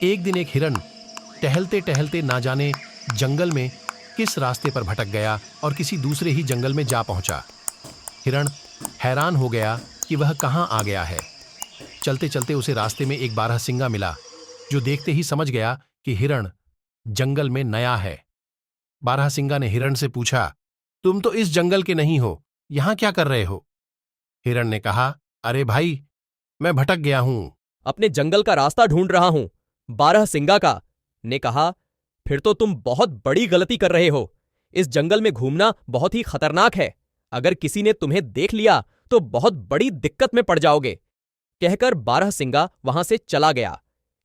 एक दिन एक हिरन टहलते टहलते ना जाने जंगल में किस रास्ते पर भटक गया और किसी दूसरे ही जंगल में जा पहुंचा। हिरण हैरान हो गया कि वह कहां आ गया है। चलते चलते उसे रास्ते में एक बारहसिंगा मिला, जो देखते ही समझ गया कि हिरण जंगल में नया है। बारहसिंगा ने हिरण से पूछा, तुम तो इस जंगल के नहीं हो, यहां क्या कर रहे हो? हिरण ने कहा, अरे भाई, मैं भटक गया हूं। अपने जंगल का रास्ता ढूंढ रहा हूं। बारहसिंगा का ने कहा, फिर तो तुम बहुत बड़ी गलती कर रहे हो। इस जंगल में घूमना बहुत ही खतरनाक है। अगर किसी ने तुम्हें देख लिया तो बहुत बड़ी दिक्कत में पड़ जाओगे। कहकर बारहसिंगा वहां से चला गया।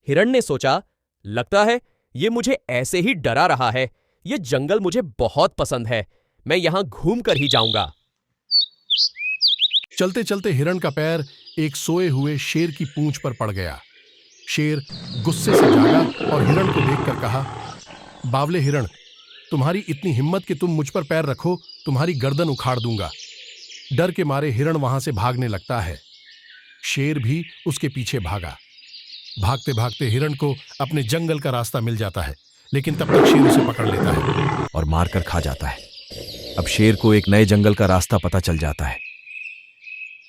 हिरण ने सोचा, लगता है ये मुझे ऐसे ही डरा रहा है। ये जंगल मुझे बहुत पसंद है, मैं यहां घूम कर ही जाऊंगा। चलते चलते हिरण का पैर एक सोए हुए शेर की पूंछ पर पड़ गया। शेर गुस्से से जागा और हिरण को देखकर कहा, बावले हिरण, तुम्हारी इतनी हिम्मत कि तुम मुझ पर पैर रखो, तुम्हारी गर्दन उखाड़ दूंगा। डर के मारे हिरण वहां से भागने लगता है। शेर भी उसके पीछे भागा। भागते भागते हिरण को अपने जंगल का रास्ता मिल जाता है, लेकिन तब तक शेर उसे पकड़ लेता है और मारकर खा जाता है। अब शेर को एक नए जंगल का रास्ता पता चल जाता है।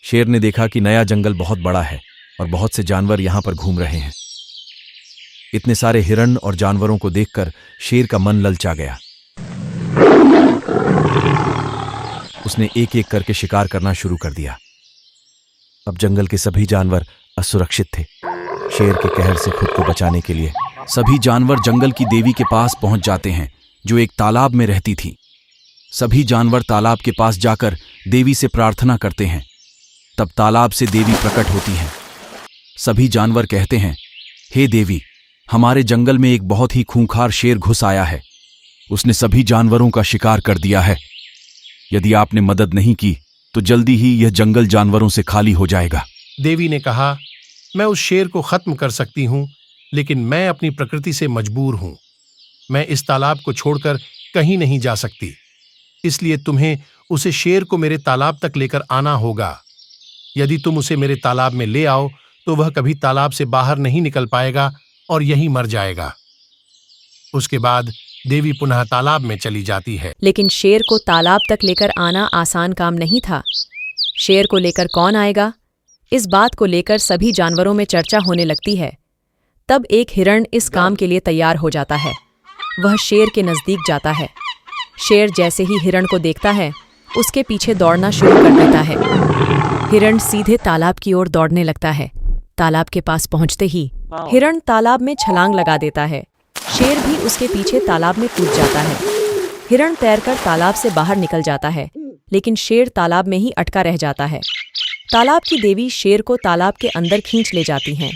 शेर ने देखा कि नया जंगल बहुत बड़ा है और बहुत से जानवर यहां पर घूम रहे हैं। इतने सारे हिरण और जानवरों को देखकर शेर का मन ललचा गया। उसने एक एक करके शिकार करना शुरू कर दिया। अब जंगल के सभी जानवर असुरक्षित थे। शेर के कहर से खुद को बचाने के लिए सभी जानवर जंगल की देवी के पास पहुंच जाते हैं, जो एक तालाब में रहती थी। सभी जानवर तालाब के पास जाकर देवी से प्रार्थना करते हैं। तब तालाब से देवी प्रकट होती हैं। सभी जानवर कहते हैं, हे देवी, हमारे जंगल में एक बहुत ही खूंखार शेर घुस आया है। उसने सभी जानवरों का शिकार कर दिया है। यदि आपने मदद नहीं की तो जल्दी ही यह जंगल जानवरों से खाली हो जाएगा। देवी ने कहा, मैं उस शेर को खत्म कर सकती हूं, लेकिन मैं अपनी प्रकृति से मजबूर हूं। मैं इस तालाब को छोड़कर कहीं नहीं जा सकती, इसलिए तुम्हें उसे शेर को मेरे तालाब तक लेकर आना होगा। यदि तुम उसे मेरे तालाब में ले आओ तो वह कभी तालाब से बाहर नहीं निकल पाएगा और यहीं मर जाएगा। उसके बाद देवी पुनः तालाब में चली जाती है। लेकिन शेर को तालाब तक लेकर आना आसान काम नहीं था। शेर को लेकर कौन आएगा? इस बात को लेकर सभी जानवरों में चर्चा होने लगती है। तब एक हिरण इस काम के लिए तैयार हो जाता है। वह शेर के नजदीक जाता है। शेर जैसे ही हिरण को देखता है, उसके पीछे दौड़ना शुरू कर देता है। हिरण सीधे तालाब की ओर दौड़ने लगता है। तालाब के पास पहुंचते ही हिरण तालाब में छलांग लगा देता है। शेर भी उसके पीछे तालाब में कूद जाता है। हिरण तैरकर तालाब से बाहर निकल जाता है, लेकिन शेर तालाब में ही अटका रह जाता है। तालाब की देवी शेर को तालाब के अंदर खींच ले जाती हैं।